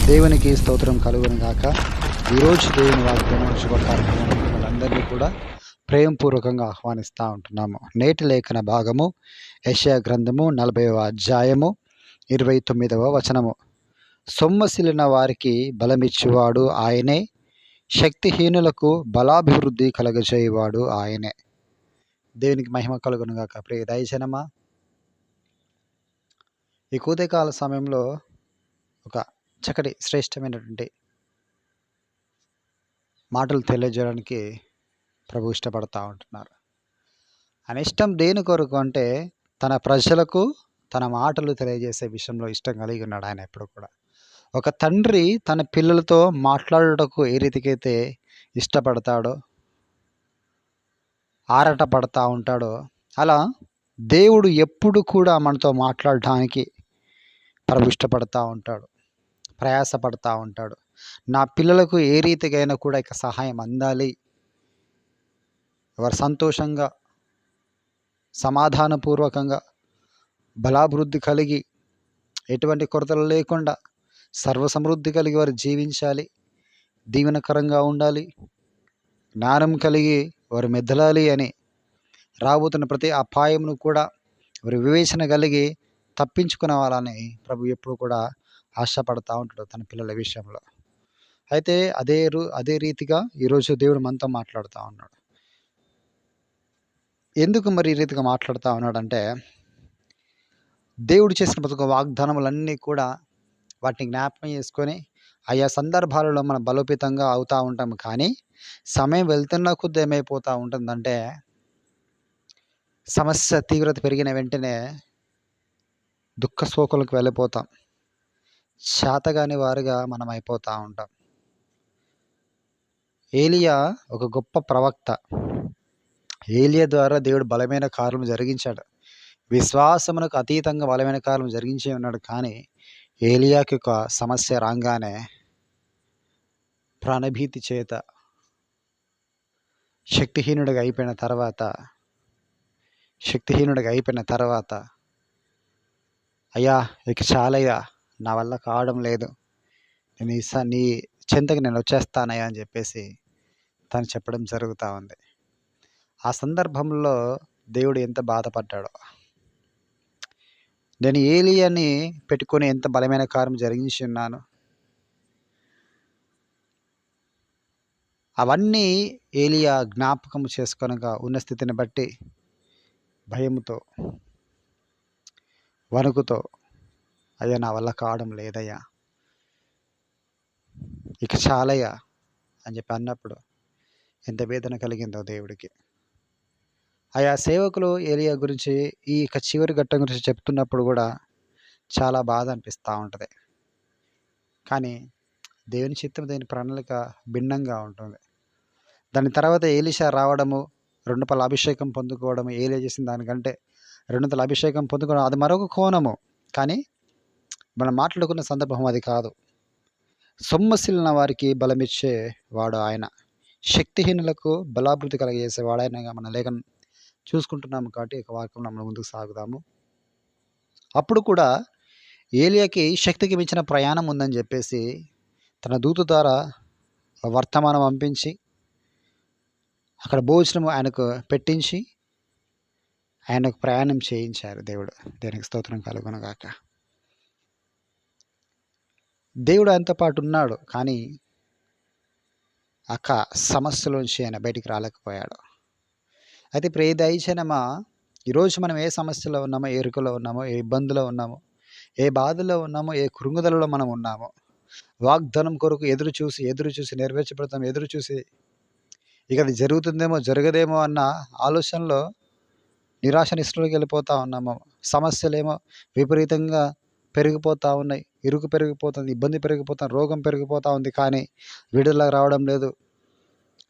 దేవునికి స్తోత్రం కలుగును గాక. ఈరోజు దేవుని వాగ్దానం శుభ కార్యక్రమం వాళ్ళందరినీ కూడా ప్రేమపూర్వకంగా ఆహ్వానిస్తూ ఉంటున్నాము. నేటి లేఖన భాగము యెషయా గ్రంథము 40వ అధ్యాయము 29వ వచనము. సొమ్మసిలిన వారికి బలమిచ్చువాడు ఆయనే, శక్తిహీనులకు బలాభివృద్ధి కలగజేయువాడు ఆయనే. దేవునికి మహిమ కలుగును గాక. ప్రియ దైవజనమా, ఈ ఉదయకాల సమయంలో ఒక చక్కటి శ్రేష్టమైనటువంటి మాటలు తెలియజేయడానికి ప్రభు ఇష్టపడతా ఉంటున్నారు. ఆయన ఇష్టం దేని కొరకు అంటే తన ప్రజలకు తన మాటలు తెలియజేసే విషయంలో ఇష్టం కలిగి ఉన్నాడు ఆయన ఎప్పుడు కూడా. ఒక తండ్రి తన పిల్లలతో మాట్లాడుటకు ఏ రీతికైతే ఇష్టపడతాడో, ఆరాట పడతా ఉంటాడో, అలా దేవుడు ఎప్పుడు కూడా మనతో మాట్లాడటానికి ప్రభు ఇష్టపడతా ఉంటాడు, ప్రయాసపడతా ఉంటాడు. నా పిల్లలకు ఏ రీతికైనా కూడా ఇక సహాయం అందాలి, వారు సంతోషంగా, సమాధానపూర్వకంగా, బలాభివృద్ధి కలిగి, ఎటువంటి కొరతలు లేకుండా సర్వసమృద్ధి కలిగి వారు జీవించాలి, దీవెనకరంగా ఉండాలి, జ్ఞానం కలిగి వారు మెదలాలి అని, రాబోతున్న ప్రతి అపాయమును కూడా వారు వివేచన కలిగి తప్పించుకునేవాళ్ళని ప్రభు ఎప్పుడు కూడా ఆశపడతా ఉంటాడు తన పిల్లల విషయంలో. అయితే అదే రీతిగా ఈరోజు దేవుడు మనతో మాట్లాడుతూ ఉన్నాడు. ఎందుకు మరి ఈ రీతిగా మాట్లాడుతూ ఉన్నాడంటే, దేవుడు చేసిన ప్రతి ఒక్క వాగ్దానములన్నీ కూడా వాటిని జ్ఞాపకం చేసుకొని ఆయా సందర్భాలలో మనం బలోపేతంగా అవుతూ ఉంటాము. కానీ సమయం వెళ్తున్న కొద్ది ఏమైపోతూ ఉంటుందంటే, సమస్య తీవ్రత పెరిగిన వెంటనే దుఃఖ శోకులకు వెళ్ళిపోతాం, శాతగాని వారుగా మనం అయిపోతూ ఉంటాం. ఏలియా ఒక గొప్ప ప్రవక్త. ఏలియా ద్వారా దేవుడు బలమైన కార్యం జరిగించాడు, విశ్వాసమునకు అతీతంగా బలమైన కార్యం జరిగించే ఉన్నాడు. కానీ ఏలియాకి ఒక సమస్య రాగానే ప్రాణభీతి చేత శక్తిహీనుడిగా అయిపోయిన తర్వాత అయ్యా ఇక చాలయ్యా, నా వల్ల కావడం లేదు, నీ చెంతకి నేను వచ్చేస్తానయ్యా అని చెప్పేసి తను చెప్పడం జరుగుతూ ఉంది. ఆ సందర్భంలో దేవుడు ఎంత బాధపడ్డాడో, నేను ఏలియాని పెట్టుకొని ఎంత బలమైన కార్యం జరిగించి ఉన్నాను, అవన్నీ ఏలియా జ్ఞాపకం చేసుకొనగా ఉన్న స్థితిని బట్టి భయముతో, వణుకుతో, అయ్యా నా వల్ల కావడం లేదయ్యా, ఇక చాలయ్యా అని చెప్పి అన్నప్పుడు ఎంత వేదన కలిగిందో దేవుడికి. ఆయా సేవకులు ఏలియా గురించి ఈ చివరి ఘట్టం గురించి చెప్తున్నప్పుడు కూడా చాలా బాధ అనిపిస్తూ ఉంటుంది. కానీ దేవుని చిత్తం, దేవుని ప్రణాళిక భిన్నంగా ఉంటుంది. దాని తర్వాత ఎలీషా రావడము, 2 పల అభిషేకం పొందుకోవడము, ఏలియా చేసిన దానికంటే 2 అభిషేకం పొందుకోవడం, అది మరొక కోణము. కానీ మనం మాట్లాడుకున్న సందర్భం అది కాదు. సొమ్మసిలిన వారికి బలమిచ్చే వాడు ఆయన, శక్తిహీనులకు బలాభివృద్ధి కలగజేసేవాడు ఆయనగా మన లేఖనం చూసుకుంటున్నాము. కాబట్టి ఒక వాక్యం మనం ముందుకు సాగుదాము. అప్పుడు కూడా ఏలియాకి శక్తికి మించిన ప్రయాణం ఉందని చెప్పేసి తన దూత ద్వారా వర్తమానం పంపించి అక్కడ భోజనం ఆయనకు పెట్టించి ఆయనకు ప్రయాణం చేయించారు దేవుడు. దేనికి స్తోత్రం కలుగును గాక. దేవుడు ఆయనతో పాటు ఉన్నాడు, కానీ సమస్యలోంచి ఆయన బయటికి రాలేకపోయాడు. అయితే ప్రియ దైవజనమా, ఈరోజు మనం ఏ సమస్యలో ఉన్నామో, ఏ ఇరుకులో ఉన్నామో, ఏ ఇబ్బందులో ఉన్నామో, ఏ బాధలో ఉన్నామో, ఏ కృంగుదలలో మనం ఉన్నామో, వాగ్దానం కొరకు ఎదురు చూసి నెరవేర్చబడతాం, ఎదురు చూసి ఇక అది జరుగుతుందేమో జరగదేమో అన్న ఆలోచనలో నిరాశ నిస్పృహకి వెళ్ళిపోతూ ఉన్నాము. సమస్యలేమో విపరీతంగా పెరిగిపోతూ ఉన్నాయి, ఇరుకు పెరిగిపోతుంది, ఇబ్బంది పెరిగిపోతుంది, రోగం పెరిగిపోతూ ఉంది. కానీ విడుదల రావడం లేదు,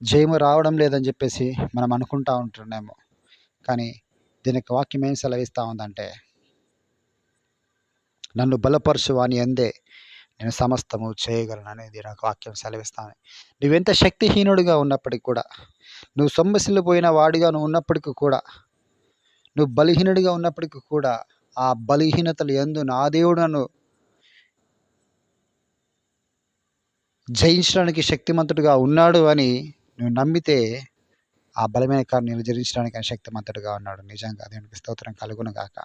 జయము రావడం లేదని చెప్పేసి మనం అనుకుంటూ ఉంటున్నాము. కానీ దీనికి వాక్యం ఏం సెలవిస్తూ ఉందంటే, నన్ను బలపరచు వాని యందే నేను సమస్తము చేయగలను అనేది నాకు వాక్యం సెలవిస్తాను. నువ్వెంత శక్తిహీనుడిగా ఉన్నప్పటికీ కూడా, నువ్వు సొమ్మసిల్లిపోయిన వాడిగా నువ్వు ఉన్నప్పటికీ కూడా, నువ్వు బలహీనుడిగా ఉన్నప్పటికీ కూడా, ఆ బలహీనతలు యందు నా దేవుడు నన్ను జయించడానికి శక్తిమంతుడిగా ఉన్నాడు అని నువ్వు నమ్మితే ఆ బలమైన కారణం నేను జయించడానికి ఆయన శక్తిమంతుడిగా ఉన్నాడు. నిజంగా దేవునికి స్తోత్రం కలుగును గాక.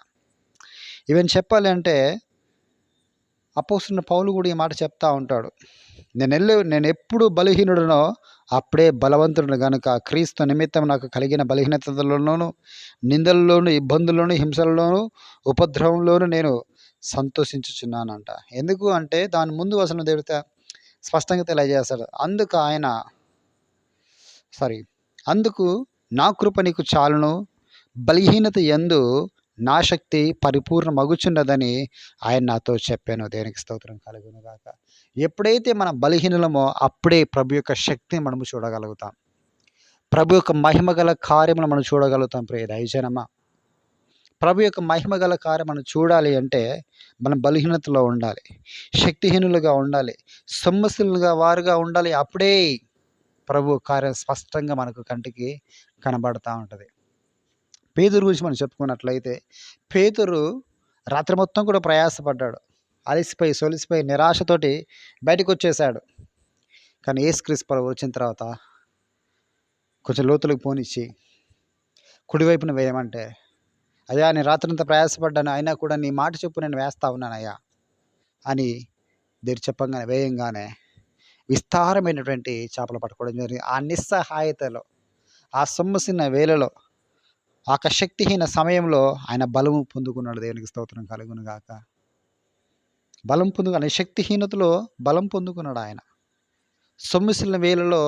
ఈవెన్ చెప్పాలి అంటే అపోస్తలుడైన పౌలు కూడా ఈ మాట చెప్తా ఉంటాడు. నేను ఎప్పుడు బలహీనుడనో అప్పుడే బలవంతుడు గనుక క్రీస్తు నిమిత్తం నాకు కలిగిన బలహీనతలలోనూ, నిందలలోను, ఇబ్బందుల్లోను, హింసలలోను, ఉపద్రవంలోను నేను సంతోషించుచున్నానంట. ఎందుకు అంటే దాని ముందు వచనం దేవుడు స్పష్టంగా తెలియజేస్తాడు. అందుకు నా కృప నీకు చాలును, బలహీనత యందు నా శక్తి పరిపూర్ణమగుచున్నదని ఆయన నాతో చెప్పాను. దేవునికి స్తోత్రం కలుగును గాక. ఎప్పుడైతే మనం బలహీనులమో అప్పుడే ప్రభు యొక్క శక్తిని మనము చూడగలుగుతాం. ప్రభు యొక్క మహిమ గల కార్యములు మనం చూడగలుగుతాం. ప్రియ దైవజనమా, ప్రభు యొక్క మహిమ గల కార్యం మనం చూడాలి అంటే మనం బలహీనతలో ఉండాలి, శక్తిహీనులుగా ఉండాలి, సొమ్మసిలుగా వారుగా ఉండాలి. అప్పుడే ప్రభు కార్యం స్పష్టంగా మనకు కంటికి కనబడతా ఉంటుంది. పేతురు గురించి మనం చెప్పుకున్నట్లయితే పేతురు రాత్రి మొత్తం కూడా ప్రయాసపడ్డాడు. అలసిపోయి సొలిసిపోయి నిరాశతోటి బయటకు వచ్చేసాడు. కానీ యేసుక్రీస్తు ప్రభువు వచ్చిన తర్వాత కొంచెం లోతులకు పోనిచ్చి కుడివైపున వేయమంటే, అయ్యా నేను రాత్రంతా ప్రయాసపడ్డాను, అయినా కూడా నీ మాట చెప్పు నేను వేస్తా ఉన్నానయ్యా అని దేవుడు చెప్పంగానే వేయంగానే విస్తారమైనటువంటి చేపలు పట్టుకోవడం జరిగింది. ఆ నిస్సహాయతలో, ఆ సొమ్మసిన్న వేళలో, ఆ శక్తిహీన సమయంలో ఆయన బలము పొందుకున్నాడు. దేవునికి స్తోత్రం కలుగును గాక. బలం పొందుకున్న శక్తిహీనతలో బలం పొందుకున్నాడు ఆయన. సొమ్మసిల్లిన వేళలో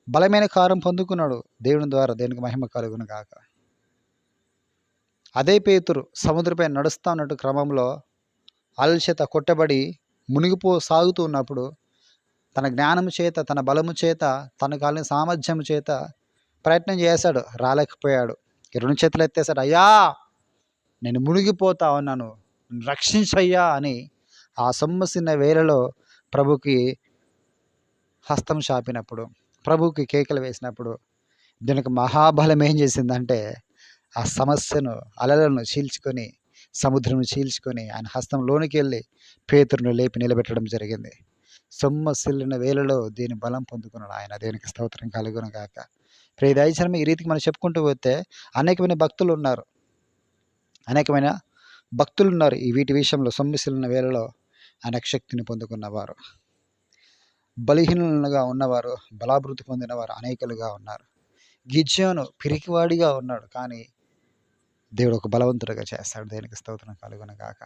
బలమైన కారం పొందుకున్నాడు దేవుని ద్వారా. దేవునికి మహిమ కలుగును గాక. అదే పేతురు సముద్రపై నడుస్తూ ఉన్నట్టు క్రమంలో అలల చేత కొట్టబడి సాగుతూ ఉన్నప్పుడు తన జ్ఞానము చేత, తన బలము చేత, తన కాలిన సామర్థ్యము చేత ప్రయత్నం చేశాడు, రాలేకపోయాడు. 2 చేతులు ఎత్తేశాడు, అయ్యా నేను మునిగిపోతా ఉన్నాను, రక్షించయ్యా అని ఆ సొమ్మసిన్న వేళలో ప్రభుకి హస్తం చాపినప్పుడు, ప్రభుకి కేకలు వేసినప్పుడు దీనికి మహాబలం ఏం చేసిందంటే ఆ సమస్యను, అలలను చీల్చుకొని, సముద్రం చీల్చుకొని ఆయన హస్తంలోనికి వెళ్ళి పేతురును లేపి నిలబెట్టడం జరిగింది. సొమ్మసిల్లిన వేళలో దీని బలం పొందుకున్నాడు ఆయన. దేవునికి స్తోత్రం కలుగును గాక. ప్రియ దైవజనమే, ఈ రీతికి మనం చెప్పుకుంటూ పోతే అనేకమైన భక్తులు ఉన్నారు ఈ వీటి విషయంలో. సొమ్మసిల్లిన వేళలో ఆయన శక్తిని పొందుకున్నవారు, బలహీనులుగా ఉన్నవారు, బలాభివృద్ధి పొందినవారు అనేకులుగా ఉన్నారు. గిద్యోను పిరికివాడిగా ఉన్నాడు, కానీ దేవుడు ఒక బలవంతుడిగా చేస్తాడు. దేనికి స్తోత్రం కలుగును గాక.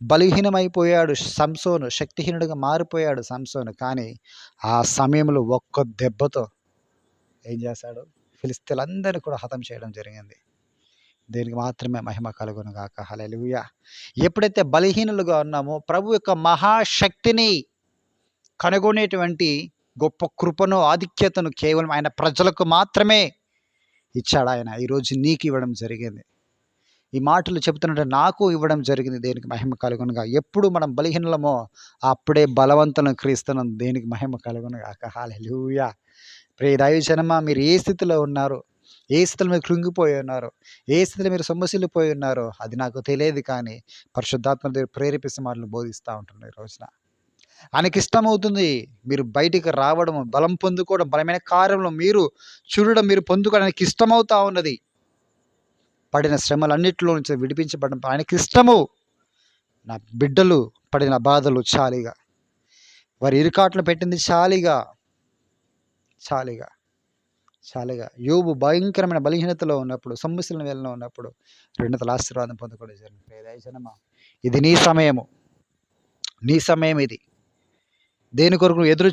బలహీనమైపోయాడు సంసోను, శక్తిహీనుడిగా మారిపోయాడు సంసోను. కానీ ఆ సమయంలో ఒక్క దెబ్బతో ఏం చేశాడు? ఫిలిస్తీన్లందరినీ కూడా హతం చేయడం జరిగింది. దేనికి మాత్రమే మహిమ కలుగును గాక. హల్లెలూయా. ఎప్పుడైతే బలహీనులుగా ఉన్నామో ప్రభు యొక్క మహాశక్తిని కనుగొనేటువంటి గొప్ప కృపను, ఆధిక్యతను కేవలం ఆయన ప్రజలకు మాత్రమే ఇచ్చాడు. ఆయన ఈరోజు నీకు ఇవ్వడం జరిగింది. ఈ మాటలు చెబుతున్నట్టు నాకు ఇవ్వడం జరిగింది. దేనికి మహిమ కలుగునుగా. ఎప్పుడు మనం బలహీనలమో అప్పుడే బలవంతులను క్రీస్తునం. దేనికి మహిమ కలుగునుగా. హల్లెలూయా. ప్రియ దైవజనమా, మీరు ఏ స్థితిలో ఉన్నారు, ఏ స్థితిలో మీరు కృంగిపోయి ఉన్నారు, ఏ స్థితిలో మీరు సొమ్మసిల్లిపోయి ఉన్నారో అది నాకు తెలియదు, కానీ పరిశుద్ధాత్మ దేవుడు ప్రేరేపిస్తే మాటలు బోధిస్తూ ఉంటున్నారు. ఈ రోజున ఆయనకి ఇష్టమవుతుంది మీరు బయటికి రావడం, బలం పొందుకోవడం, బలమైన కార్యంలో మీరు చూడడం, మీరు పొందుకోవడానికి ఇష్టమవుతా ఉన్నది. పడిన శ్రమలన్నిటిలో నుంచి విడిపించబడడం ఆయనకి ఇష్టము. నా బిడ్డలు పడిన బాధలు చాలిగా, వారి ఇరుకాట్లు పెట్టింది చాలిగా. యోబు భయంకరమైన బలహీనతలో ఉన్నప్పుడు, సొమ్మసిల్లిన వేళలో ఉన్నప్పుడు 2 ఆశీర్వాదం పొందుకోవడం జరిగింది. ఇది నీ సమయము, నీ సమయం ఇది. దేని కొరకు ఎదురు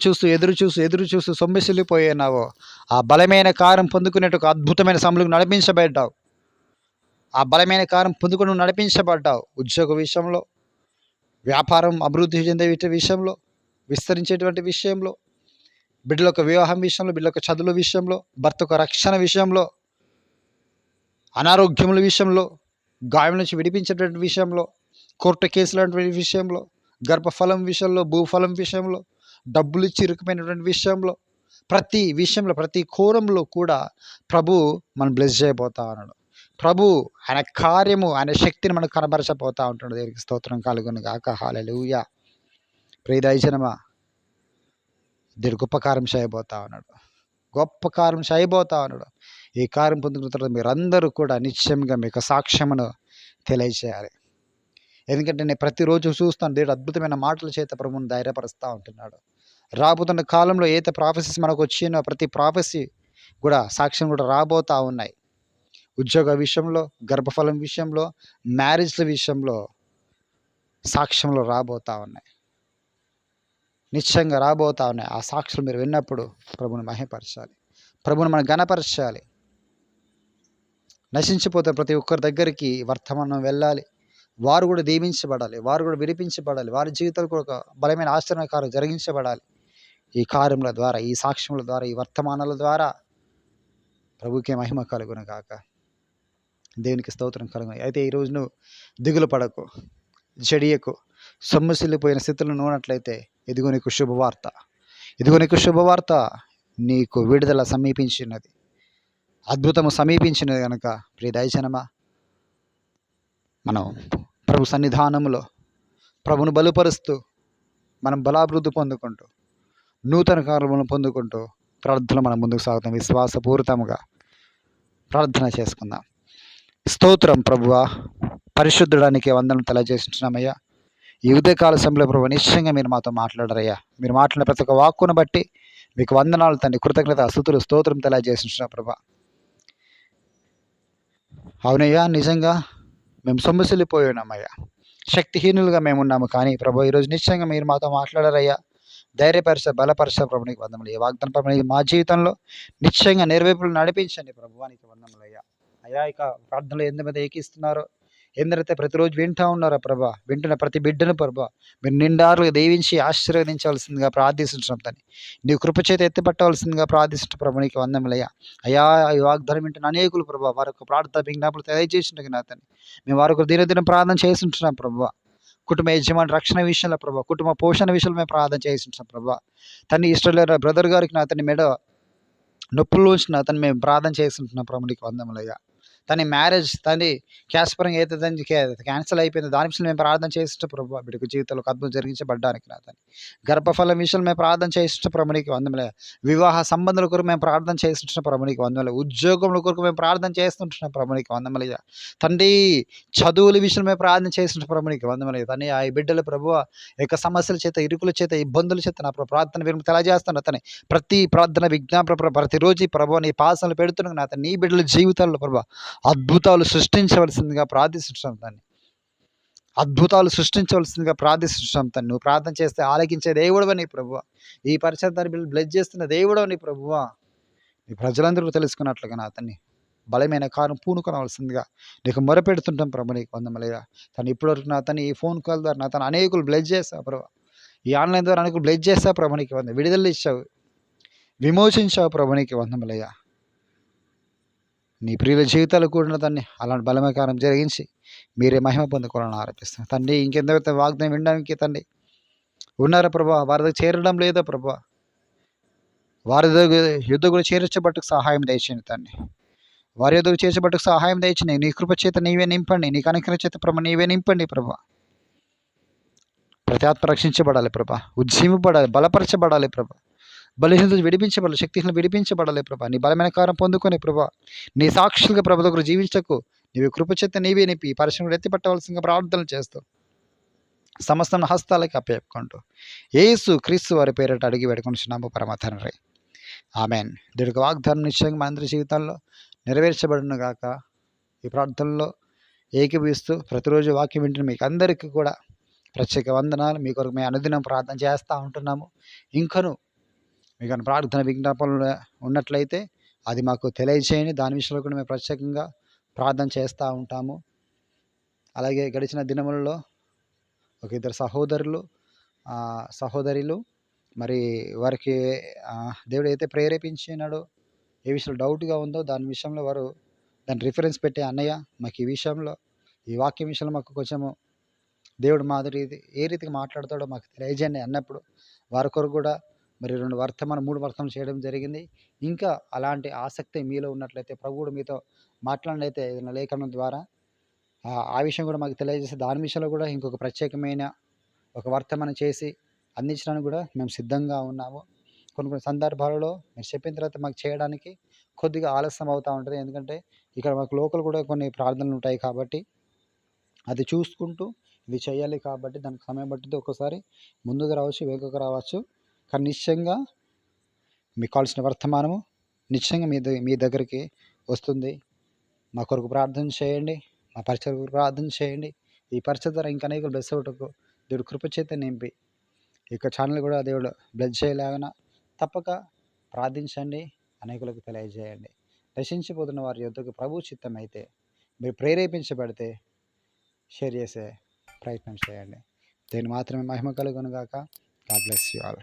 చూస్తూ సొమ్మసిల్లిపోయినావో ఆ బలమైన కారం పొందుకునేట్టు ఒక అద్భుతమైన సమయంలో నడిపించబడ్డావు. ఆ బలమైన కారం పొందుకుని నడిపించబడ్డావు. ఉద్యోగ విషయంలో, వ్యాపారం అభివృద్ధి చెందే విషయంలో, విస్తరించేటువంటి విషయంలో, బిడ్డల యొక్క వివాహం విషయంలో, బిడ్డల యొక్క చదువుల విషయంలో, భర్త యొక్క రక్షణ విషయంలో, అనారోగ్యముల విషయంలో, గాయం నుంచి విడిపించేటువంటి విషయంలో, కోర్టు కేసుల విషయంలో, గర్భఫలం విషయంలో, భూఫలం విషయంలో, డబ్బులు ఇచ్చి ఇరుకుపోయినటువంటి విషయంలో, ప్రతి విషయంలో, ప్రతి కోణంలో కూడా ప్రభు మనం బ్లెస్ చేయబోతా ఉన్నాడు. ప్రభు ఆయన కార్యము, ఆయన శక్తిని మనకు కనబరచబోతా ఉంటున్నాడు. దేవునికి స్తోత్రం కలుగును గాక. హల్లెలూయా. ప్రియ దైవజనమా, దేవుడు గొప్ప కార్యం చేయబోతా ఉన్నాడు. గొప్ప కార్యం చేయబోతా ఉన్నాడు. ఈ కార్యం పొందుకున్న తర్వాత మీరందరూ కూడా నిశ్చయంగా మీకు సాక్ష్యమును తెలియజేయాలి. ఎందుకంటే నేను ప్రతిరోజు చూస్తాను దేవుడు అద్భుతమైన మాటల చేత ప్రభువుని ధైర్యపరుస్తూ ఉంటున్నాడు. రాబోతున్న కాలంలో ఏదైతే ప్రాఫెసీస్ మనకు వచ్చినో ప్రతి ప్రాఫెసీ కూడా సాక్ష్యం కూడా రాబోతూ ఉన్నాయి. ఉద్యోగ విషయంలో, గర్భఫలం విషయంలో, మ్యారేజ్ల విషయంలో సాక్ష్యంలో రాబోతూ ఉన్నాయి. నిశ్చయంగా రాబోతా ఉన్నాయి. ఆ సాక్షులు మీరు విన్నప్పుడు ప్రభుని మహిమపరచాలి, ప్రభుని మనం ఘనపరచాలి. నశించిపోతే ప్రతి ఒక్కరి దగ్గరికి వర్తమానం వెళ్ళాలి. వారు కూడా దీవించబడాలి, వారు కూడా విడిపించబడాలి, వారి జీవితాలు కూడా ఒక బలమైన ఆశ్చర్యకారం జరిగించబడాలి. ఈ కార్యముల ద్వారా, ఈ సాక్ష్యముల ద్వారా, ఈ వర్తమానాల ద్వారా ప్రభుకే మహిమ కలుగును గాక. దేవునికి స్తోత్రం కలుగును. అయితే ఈరోజు నువ్వు దిగులు పడకు, జడియకు. సొమ్ముసిల్లిపోయిన స్థితిలో ఉన్నట్లయితే ఇదిగో నీకు శుభవార్త, ఇదిగో నీకు శుభవార్త. నీకు విడుదల సమీపించినది, అద్భుతము సమీపించినది కనుక ప్రియ దైవజనమా, మనం ప్రభు సన్నిధానంలో ప్రభును బలుపరుస్తూ మనం బలాభివృద్ధి పొందుకుంటూ నూతన కార్యములను పొందుకుంటూ ప్రార్థన మనం ముందుకు సాగుతాం. విశ్వాసపూరితముగా ప్రార్థన చేసుకుందాం. స్తోత్రం ప్రభువా, పరిశుద్ధుడానికి వందనం తెలియజేస్తున్నామయ్యా. ఈ ఉదయకాల సమయంలో ప్రభు నిశ్చయంగా మీరు మాతో మాట్లాడరయ్యా. మీరు మాట్లాడిన ప్రతి ఒక్క వాక్కును బట్టి మీకు వందనాలు తండ్రి, కృతజ్ఞత స్తుతులు స్తోత్రం తెలియజేస్తున్నా ప్రభా. అవునయ్యా, నిజంగా మేము సొమ్ముసిల్లిపోయి ఉన్నామయ్యా, శక్తిహీనులుగా మేము ఉన్నాము. కానీ ప్రభు ఈరోజు నిశ్చయంగా మీరు మాతో మాట్లాడారయ్యా. ధైర్యపరచ, బలపరచ ప్రభు, నీకు వందములు. ఈ వాగ్దాన ప్రభు మా జీవితంలో నిశ్చయంగా నెరవేర్పులు నడిపించండి ప్రభువానికి వందములు అయ్యా. అయ్యా, ఇక ప్రార్థనలు ఎంతమంది ఏకిస్తున్నారో, ఎందరైతే ప్రతిరోజు వింటూ ఉన్నారో ప్రభా, వింటున్న ప్రతి బిడ్డను ప్రభా మీరు నిండారుగా దీవించి ఆశీర్వదించవలసిందిగా ప్రార్థిస్తున్నాం. తండ్రి నీ కృపచేత ఎత్తిపట్టవలసిందిగా ప్రార్థిస్తున్న ప్రభు, నీకు వందములయ్యా. అయ్యా, ఈ వాగ్దానం వింటున్న అనేకులు ప్రభా వారికి ప్రార్థన విజ్ఞాపనలు తెలియజేసిండు నా తండ్రి. మేము వారికి దినదినం ప్రార్థన చేస్తుంటున్నాం ప్రభా. కుటుంబ యజమాని రక్షణ విషయంలో ప్రభా, కుటుంబ పోషణ విషయంలో మేము ప్రార్థన చేస్తుంటాం ప్రభా. తన్ని ఇష్టం లేని బ్రదర్ గారికి నా తన మెడ నొప్పులు ఉంచిన అతను మేము ప్రార్థన చేస్తుంటున్నాం ప్రభు, నీకు వందములయ్యా. తన మ్యారేజ్, తన క్యాస్ట్ పరంగా ఏదైతే క్యాన్సిల్ అయిపోయిందో దాని విషయంలో మేము ప్రార్థన చేస్తుంటాం ప్రభు. బిడ్డకు జీవితంలో ఒక అద్భుతం జరిగించబడ్డానికి నా తను గర్భఫలం విషయంలో మేము ప్రార్థన చేస్తుంటాం ప్రభు, నీకు వందములే. వివాహ సంబంధాల కొరకు మేము ప్రార్థన చేస్తుంటున్నాం ప్రభు, నీకు వందములే. ఉద్యోగముల కొరకు మేము ప్రార్థన చేస్తుంటున్నాం ప్రభు, నీకు వందములయ్యా. తండ్రి చదువుల విషయంలో మేము ప్రార్థన చేస్తుంటాం ప్రభు, నీకు వందములయ్యా. తను ఆ బిడ్డల ప్రభు యొక్క సమస్యల చేత, ఇరుకుల చేత, ఇబ్బందుల చేత నా ప్రార్థన మీరు తెలియజేస్తాను. అతని ప్రతి ప్రార్థన విజ్ఞాపన ప్రతిరోజు ప్రభు నీ పాసనలు పెడుతున్నాను నా నీ బిడ్డల జీవితాల్లో ప్రభు అద్భుతాలు సృష్టించవలసిందిగా ప్రార్థిస్తున్నాం. దాన్ని అద్భుతాలు సృష్టించవలసిందిగా ప్రార్థిస్తున్నాం. తను నువ్వు ప్రార్థన చేస్తే ఆలకించే దేవుడవ నీ ప్రభువ, ఈ పరిచయాన్ని బిడ్డలు బ్లెస్ చేస్తున్న దేవుడవ నీ ప్రభువ. నీ ప్రజలందరూ తెలుసుకున్నట్లుగా నా అతన్ని బలమైన కారం పూనుకొనవలసిందిగా నీకు మొరపెడుతుంటాం ప్రభు, నీకు వందములయ్యా. తను ఇప్పటివరకు నా తను ఈ ఫోన్ కాల్ ద్వారా నా తను అనేకులు బ్లెస్ చేస్తావు ప్రభు, ఈ ఆన్లైన్ ద్వారా అనేకులు బ్లెస్ చేస్తావు ప్రభు, నీకు వంద విడుదల ఇచ్చావు, విమోచించావు ప్రభు, నీకు వందములయ్యా. నీ ప్రియుల జీవితాలు కూడిన దాన్ని అలాంటి బలమకారం జరిగించి మీరే మహిమ పొందుకోవాలని ఆరోపిస్తాను తండ్రి. ఇంకెంతవైతే వాగ్దానం వినడానికి తండ్రి ఉన్నారా ప్రభా, వారి దగ్గర చేరడం లేదా ప్రభా, వారి దగ్గర యుద్ధ కూడా చేర్చబట్టుకు సహాయం దయచేయండి తండ్రి. వారి యుద్ధకు చేర్చబట్టుకు సహాయం దయచేయండి. నీ కృప చేత నీవే నింపండి, నీ కనికరం చేత ప్రభా నీవే నింపండి ప్రభా. ప్రతి ఆత్మ రక్షించబడాలి ప్రభా, ఉజ్జీవింపబడాలి, బలపరచబడాలి ప్రభా. బలహీనతలు విడిపించబడాలి, శక్తిహీనతలు విడిపించబడాలి ప్రభా. నీ బలమైన కారం పొందుకొని ప్రభా నీ సాక్షులుగా ప్రభు దగ్గర జీవించకు. నీవు కృపచేత నీవే నింపి పరిశ్రమలు ఎత్తిపట్టవలసిందిగా ప్రార్థనలు చేస్తూ సమస్తం హస్తాలకి అప్పచెప్పుకుంటూ యేసు క్రీస్తు వారి పేరిట అడిగి వేడుకొనిచున్నాము పరమ తండ్రి, ఆమెన్. దేవుడికి వాగ్దానం నిశ్చయంగా మన అందరి జీవితాల్లో నెరవేర్చబడును గాక. ఈ ప్రార్థనలో ఏకీభవిస్తూ ప్రతిరోజు వాక్యం వింటున్న మీకు అందరికీ కూడా ప్రత్యేక వందనాలు. మీ కొరకు మేము అనుదినం ప్రార్థన చేస్తూ ఉంటున్నాము. ఇంకను మీకు ప్రార్థన విజ్ఞాపనలు ఉన్నట్లయితే అది మాకు తెలియజేయండి. దాని విషయంలో కూడా మేము ప్రత్యేకంగా ప్రార్థన చేస్తూ ఉంటాము. అలాగే గడిచిన దినములలో ఒక ఇద్దరు సహోదరులు మరి వారికి దేవుడు అయితే ప్రేరేపించినాడో, ఏ విషయంలో డౌట్గా ఉందో దాని విషయంలో వారు దాన్ని రిఫరెన్స్ పెట్టే, అన్నయ్య మాకు ఈ విషయంలో ఈ వాక్యం విషయంలో మాకు కొంచెము దేవుడు ఏ రీతిగా మాట్లాడతాడో మాకు తెలియజేయండి అన్నప్పుడు వారి కొరకు కూడా మరి 3 వర్తమానం చేయడం జరిగింది. ఇంకా అలాంటి ఆసక్తి మీలో ఉన్నట్లయితే ప్రభువుడు మీతో మాట్లాడినైతే ఏదైనా లేఖనం ద్వారా ఆ విషయం కూడా మాకు తెలియజేస్తే దాని విషయంలో కూడా ఇంకొక ప్రత్యేకమైన ఒక వర్తమానం చేసి అందించడానికి కూడా మేము సిద్ధంగా ఉన్నాము. కొన్ని కొన్ని సందర్భాలలో మీరు చెప్పిన తర్వాత మాకు చేయడానికి కొద్దిగా ఆలస్యం అవుతా ఉంటది. ఎందుకంటే ఇక్కడ మాకు లోకల్ కూడా కొన్ని ప్రార్థనలుంటాయి కాబట్టి, అది చూసుకుంటూ ఇది చేయాలి కాబట్టి దానికి సమయం పట్టుద్ది. ఒక్కోసారి ముందుగా రావచ్చు, వెనుకకు రావచ్చు. కానీ నిశ్చయంగా మీకు కావాల్సిన వర్తమానము నిశ్చయంగా మీ దగ్గరికి వస్తుంది. మా కొరకు ప్రార్థన చేయండి. మా పరిచర్య కొరకు ప్రార్థన చేయండి. ఈ పరిచర్య ద్వారా ఇంకా అనేకులు బ్లెస్ అవుటకు దేవుడు కృప చేత నింపి, ఈ యొక్క ఛానల్ కూడా దేవుడు బ్లెస్ చేయలాగున తప్పక ప్రార్థించండి. అనేకులకు తెలియజేయండి. నశించిపోతున్న వారి యొద్దకు ప్రభువు చిత్తమైతే మీరు ప్రేరేపించబడితే షేర్ చేసే ప్రయత్నం చేయండి. దీన్ని మాత్రమే మహిమ కలుగును గాక. God bless you all.